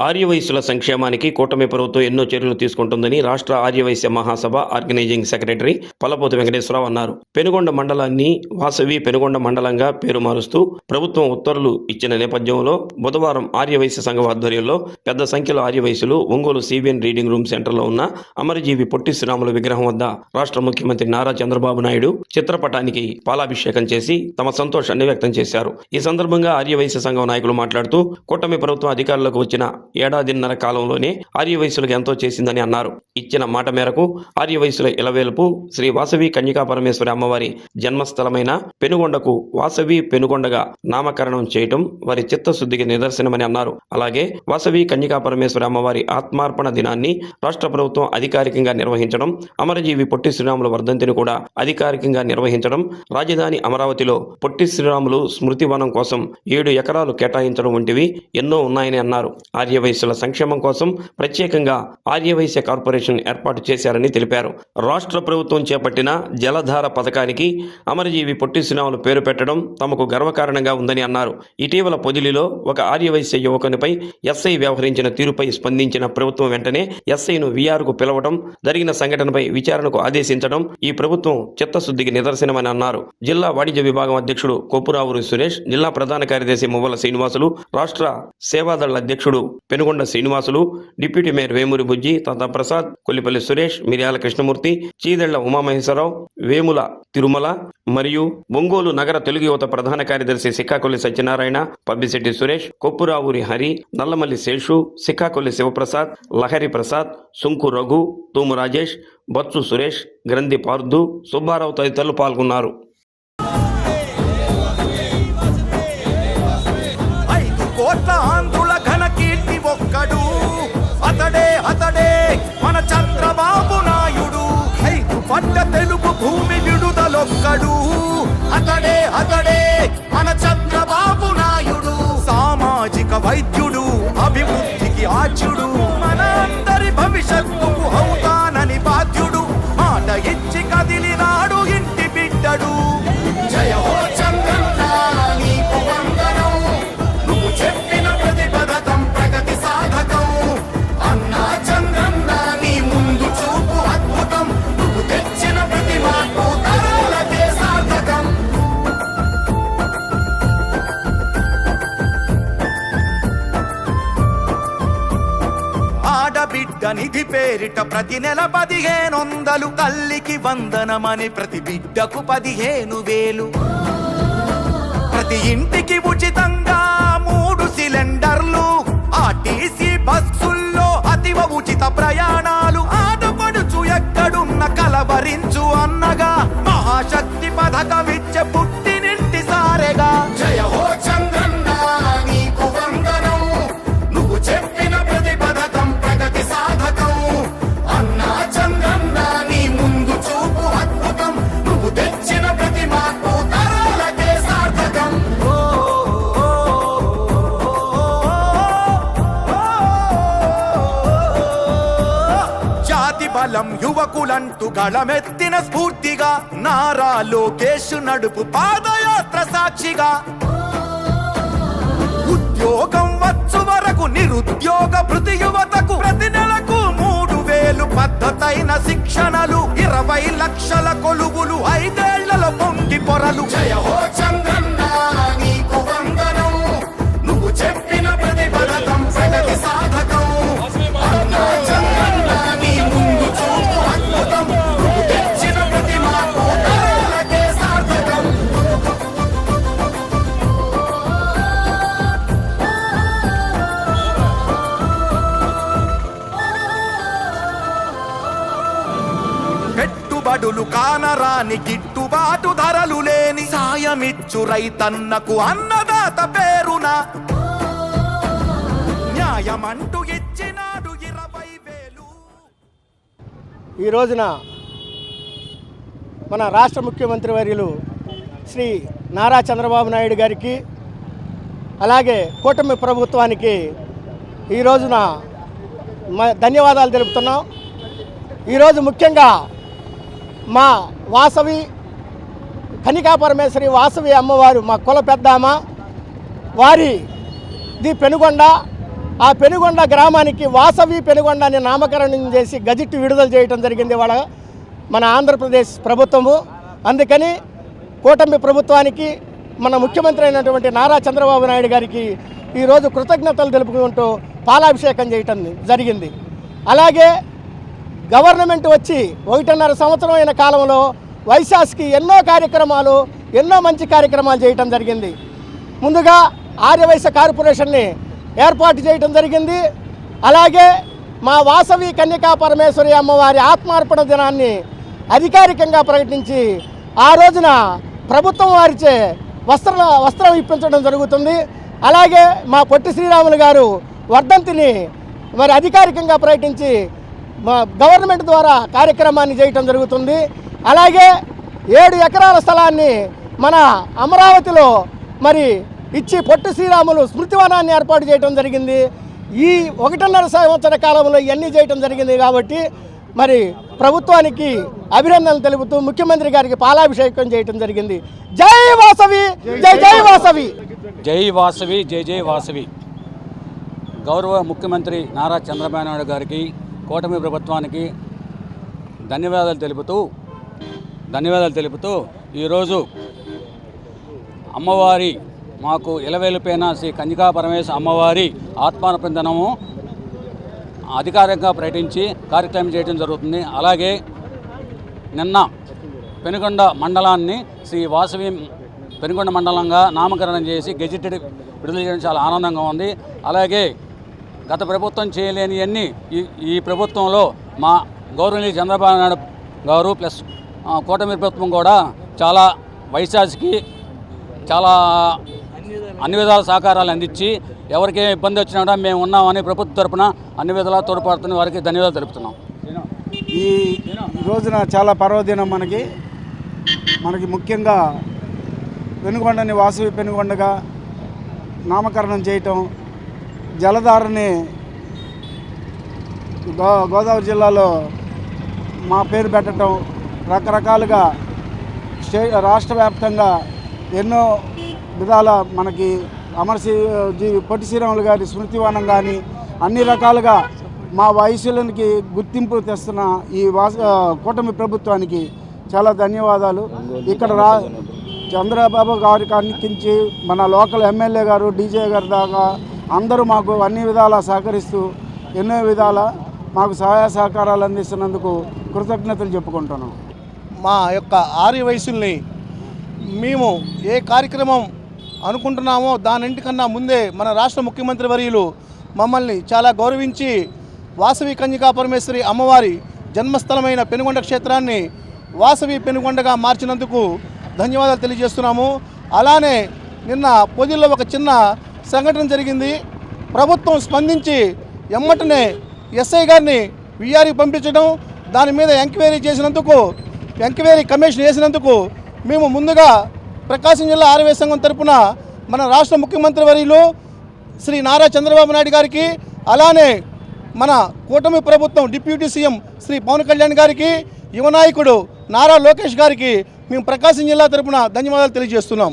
ఆర్యవైశ్యుల సంక్షేమానికి కూటమి ప్రభుత్వం ఎన్నో చర్యలు తీసుకుంటుందని రాష్ట్ర ఆర్యవైశ్య మహాసభ ఆర్గనైజింగ్ సెక్రటరీ పల్లపోతు వెంకటేశ్వరరావు అన్నారు. పెనుగొండ మండలాన్ని వాసవి పెనుగొండ మండలంగా పేరు మారుస్తూ ప్రభుత్వం ఉత్తర్వులు ఇచ్చిన నేపథ్యంలో బుధవారం ఆర్యవైశ్య సంఘం ఆధ్వర్యంలో పెద్ద సంఖ్యలో ఆర్యవైశ్యులు ఒంగోలు సిబిఎన్ రీడింగ్ రూమ్ సెంటర్లో ఉన్న అమరజీవి పొట్టి శ్రీరాములు విగ్రహం వద్ద రాష్ట్ర ముఖ్యమంత్రి నారా చంద్రబాబు నాయుడు చిత్రపటానికి పాలాభిషేకం చేసి తమ సంతోషాన్ని వ్యక్తం చేశారు. ఈ సందర్భంగా ఆర్యవైశ్య సంఘం నాయకులు మాట్లాడుతూ కూటమి ప్రభుత్వం అధికారులకు వచ్చిన ఏడాదిన్నర కాలంలోనే ఆర్యవైశ్యులకు ఎంతో చేసిందని అన్నారు. ఇచ్చిన మాట మేరకు ఆర్యవైశ్యుల ఇలవేల్పు శ్రీ వాసవి కన్యకా పరమేశ్వరి అమ్మవారి జన్మస్థలమైన పెనుగొండకు వాసవి పెనుగొండగా నామకరణం చేయటం వారి చిత్తశుద్ధికి నిదర్శనమని అన్నారు. అలాగే వాసవి కన్యకా పరమేశ్వరి అమ్మవారి ఆత్మార్పణ దినాన్ని రాష్ట్ర ప్రభుత్వం అధికారికంగా నిర్వహించడం, అమరజీవి పొట్టి శ్రీరాములు వర్ధంతిని కూడా అధికారికంగా నిర్వహించడం, రాజధాని అమరావతిలో పొట్టి శ్రీరాములు స్మృతి వనం కోసం 7 ఎకరాలు కేటాయించడం వంటివి ఎన్నో ఉన్నాయని అన్నారు. ఆర్యవైశ్యుల సంక్షేమం కోసం ప్రత్యేకంగా ఆర్యవైశ్య కార్పొరేషన్ ఏర్పాటు చేశారని తెలిపారు. రాష్ట్ర ప్రభుత్వం చేపట్టిన జలధార పథకానికి అమరజీవి పొట్టి శ్రీరాములు పేరు పెట్టడం తమకు గర్వకారణంగా ఉందని అన్నారు. ఇటీవల పొదిలిలో ఒక ఆర్యవైశ్య యువకునిపై ఎస్ఐ వ్యవహరించిన తీరుపై స్పందించిన ప్రభుత్వం వెంటనే ఎస్ఐను వీఆర్కు పిలవడం, జరిగిన సంఘటనపై విచారణకు ఆదేశించడం ఈ ప్రభుత్వం చిత్తశుద్ధికి నిదర్శనమని అన్నారు. జిల్లా వాణిజ్య విభాగం అధ్యక్షుడు కొప్పురావురు సురేష్, జిల్లా ప్రధాన కార్యదర్శి మువ్వల శ్రీనివాసులు, రాష్ట్ర సేవాదళ అధ్యక్షుడు పెనుగొండ శ్రీనివాసులు, డిప్యూటీ మేయర్ వేమూరి బుజ్జి, తాతా ప్రసాద్, కొల్లిపల్లి సురేష్, మిర్యాల కృష్ణమూర్తి, చీదెళ్ల ఉమామహేశ్వరరావు, వేముల తిరుమల మరియు ఒంగోలు నగర తెలుగు యువత ప్రధాన కార్యదర్శి సిక్కాకొల్లి సత్యనారాయణ, పబ్బిశెట్టి సురేష్, కొప్పురావురి హరి, నల్లమల్లి శేషు, సిక్కాకొల్లి శివప్రసాద్, లహరి ప్రసాద్, సుంకు రఘు, తూము రాజేష్, బొత్సు సురేష్, గ్రంథి పార్దు, సుబ్బారావు తదితరులు పాల్గొన్నారు. అతడే మన చంద్రబాబు నాయుడు, పట్ట తెలుగు భూమి విడుదలొక్కడు. అతడే మన చంద్రబాబు నాయుడు, సామాజిక వైద్యుడు, అభివృద్ధికి ఆచ్యుడు, మన అందరి భవిష్యత్తుకు అవుతానని బాధ్యుడు, మాట ఇచ్చి కదిలినాడు ఇంటి బిడ్డడు. జయ హో చంద్రన్న నీకు వందనం, నువ్వు చెప్పిన ప్రతి పథకం ప్రగతి సాధకం. అన్నా చంద్రన్న నీ ముందు చూపు అద్భుతం, నువ్వు తెచ్చిన ప్రతి మార్పు తరాలకే సార్థకం. ఆడబిడ్డ నిధి పేరిట ప్రతి నెల 1500, తల్లికి వందనమని ప్రతి బిడ్డకు 15,000, ప్రతి ఇంటికి ఉచితంగా 3 సిలిండర్లు, ఆర్టీసీ బస్సుల్లో అతివ ఉచిత ప్రయాణాలు, ఆడపడుచు ఎక్కడున్న కలవరించు అన్నగా మహాశక్తి పథకమిచ్చే పుట్టినింటి సారెగా. జయ హో చంద్రన్న నీకు వందనం, నువ్వు చెప్పిన ప్రతి పథకం ప్రగతి సాధకం. అన్నా చంద్రన్న నీ ముందు చూపు అద్భుతం, నువ్వు తెచ్చిన ప్రతి మార్పు తరాలకే సార్థకం. జాతి బలం యువకులంటూ గళమెత్తిన స్ఫూర్తిగా, నారా లోకేష్ నడుపు పాదయాత్ర సాక్షిగా, ఉద్యోగం వచ్చు వరకు నిరుద్యోగ భృతి యువతకు ప్రతి నెలకు 3,000 పద్ధతైన శిక్షణలు, 20 లక్షల కొలువులు, 5 ఏళ్లలో పొంగి పొరలు. జయ హో చంద్రన్న నీకు వందనం, నువ్వు చెప్పిన ప్రతి పథకం ప్రగతి సాధకం. అన్నా చంద్రన్న నీ ముందు చూపు అద్భుతం, నువ్వు తెచ్చిన ప్రతి మార్పు తరాలకే సార్థకం. పెట్టుబడులు కానరాని గిట్టుబాటు ధరలు లేని, సాయమిచ్చు రైతన్నకు అన్నదాత పేరున, న్యాయమంటూ ఇచ్చినాడు 20,000. ఈ రోజున మన రాష్ట్ర ముఖ్యమంత్రి వర్యులు శ్రీ నారా చంద్రబాబు నాయుడు గారికి, అలాగే కూటమి ప్రభుత్వానికి ఈ రోజున ధన్యవాదాలు తెలుపుతున్నాం. ఈరోజు ముఖ్యంగా మా వాసవి కన్యకా పరమేశ్వరి వాసవి అమ్మవారు మా కుల పెద్దామ వారి ది పెనుగొండ ఆ పెనుగొండ గ్రామానికి వాసవి పెనుగొండ అని నామకరణం చేసి గజెట్ విడుదల చేయడం జరిగింది వాళ్ళ మన ఆంధ్రప్రదేశ్ ప్రభుత్వము. అందుకని కూటమి ప్రభుత్వానికి మన ముఖ్యమంత్రి అయినటువంటి నారా చంద్రబాబు నాయుడు గారికి ఈరోజు కృతజ్ఞతలు తెలుపుకుంటూ పాలాభిషేకం చేయటం జరిగింది. అలాగే గవర్నమెంట్ వచ్చి 1.5 సంవత్సరం అయిన కాలంలో వైశాస్కి ఎన్నో మంచి కార్యక్రమాలు చేయటం జరిగింది. ముందుగా ఆర్యవైశ్య కార్పొరేషన్ని ఏర్పాటు చేయటం జరిగింది. అలాగే మా వాసవి కన్యకా పరమేశ్వరి అమ్మవారి ఆత్మార్పణ దినాన్ని అధికారికంగా ప్రకటించి ఆ రోజున ప్రభుత్వం వారిచే వస్త్రం ఇప్పించడం జరుగుతుంది. అలాగే మా పొట్టి శ్రీరాములు గారు వర్ధంతిని మరి అధికారికంగా ప్రకటించి మా గవర్నమెంట్ ద్వారా కార్యక్రమాన్ని చేయటం జరుగుతుంది. అలాగే 7 ఎకరాల స్థలాన్ని మన అమరావతిలో మరి ఇచ్చి పొట్టి శ్రీరాములు స్మృతివనాన్ని ఏర్పాటు చేయడం జరిగింది. ఈ 1.5 సంవత్సర కాలంలో ఇవన్నీ చేయడం జరిగింది కాబట్టి మరి ప్రభుత్వానికి అభినందనలు తెలుపుతూ ముఖ్యమంత్రి గారికి పాలాభిషేకం చేయడం జరిగింది. జై వాసవి, జై జై వాసవి. జై వాసవి, జై జై వాసవి. గౌరవ ముఖ్యమంత్రి నారా చంద్రబాబు నాయుడు గారికి, కూటమి ప్రభుత్వానికి ధన్యవాదాలు తెలుపుతూ ఈరోజు అమ్మవారి మాకు ఇలవేలుపైన శ్రీ కన్యకా పరమేశ్వర అమ్మవారి ఆత్మార్పణ దినము అధికారికంగా ప్రకటించి కార్యక్రమం చేయడం జరుగుతుంది. అలాగే నిన్న పెనుగొండ మండలాన్ని శ్రీ వాసవి పెనుగొండ మండలంగా నామకరణం చేసి గెజిటెడ్ విడుదల చేయడం చాలా ఆనందంగా ఉంది. అలాగే గత ప్రభుత్వం చేయలేనివన్నీ ఈ ప్రభుత్వంలో మా గౌరవనీయులు చంద్రబాబు నాయుడు గారు ప్లస్ కూటమి ప్రభుత్వం కూడా చాలా వైశాఖకి చాలా అన్ని విధాల సహకారాలు అందించి ఎవరికి ఇబ్బంది వచ్చినా కూడా మేము ఉన్నామని ప్రభుత్వం తరపున అన్ని విధాలా తోడ్పడుతున్న వారికి ధన్యవాదాలు తెలుపుతున్నాం. ఈ రోజున చాలా పర్వదినం మనకి ముఖ్యంగా పెనుగొండని వాసవి పెనుగొండగా నామకరణం చేయటం, జలధారని గోదావరి జిల్లాలో మా పేరు పెట్టడం, రకరకాలుగా రాష్ట్ర వ్యాప్తంగా ఎన్నో విధాల మనకి పొట్టి శ్రీరాములు గారి స్మృతివనం కానీ అన్ని రకాలుగా మా వయసులకి గుర్తింపు తెస్తున్న ఈ కూటమి ప్రభుత్వానికి చాలా ధన్యవాదాలు. ఇక్కడ చంద్రబాబు గారి కానికించి మన లోకల్ ఎమ్మెల్యే గారు, డీజే గారి దాకా అందరూ మాకు అన్ని విధాలా సహకరిస్తూ ఎన్నో విధాల మాకు సహాయ సహకారాలు అందిస్తున్నందుకు కృతజ్ఞతలు చెప్పుకుంటున్నాం. మా యొక్క ఆర్య వయసుల్ని మేము ఏ కార్యక్రమం అనుకుంటున్నామో దానింటికన్నా ముందే మన రాష్ట్ర ముఖ్యమంత్రి వర్యులు మమ్మల్ని చాలా గౌరవించి వాసవి కన్యకా పరమేశ్వరి అమ్మవారి జన్మస్థలమైన పెనుగొండ క్షేత్రాన్ని వాసవి పెనుగొండగా మార్చినందుకు ధన్యవాదాలు తెలియజేస్తున్నాము. అలానే నిన్న పొదిల్లో ఒక చిన్న సంఘటన జరిగింది. ప్రభుత్వం స్పందించి ఎమ్మటనే ఎస్ఐ గారిని విఆర్కి పంపించడం, దాని మీద ఎంక్వైరీ కమిషన్ వేసినందుకు మేము ముందుగా ప్రకాశం జిల్లా ఆర్యవైశ్య సంఘం తరపున మన రాష్ట్ర ముఖ్యమంత్రి వర్యులు శ్రీ నారా చంద్రబాబు నాయుడు గారికి, అలానే మన కూటమి ప్రభుత్వం డిప్యూటీ సీఎం శ్రీ పవన్ కళ్యాణ్ గారికి, యువ నాయకుడు నారా లోకేష్ గారికి మేము ప్రకాశం జిల్లా తరపున ధన్యవాదాలు తెలియజేస్తున్నాం.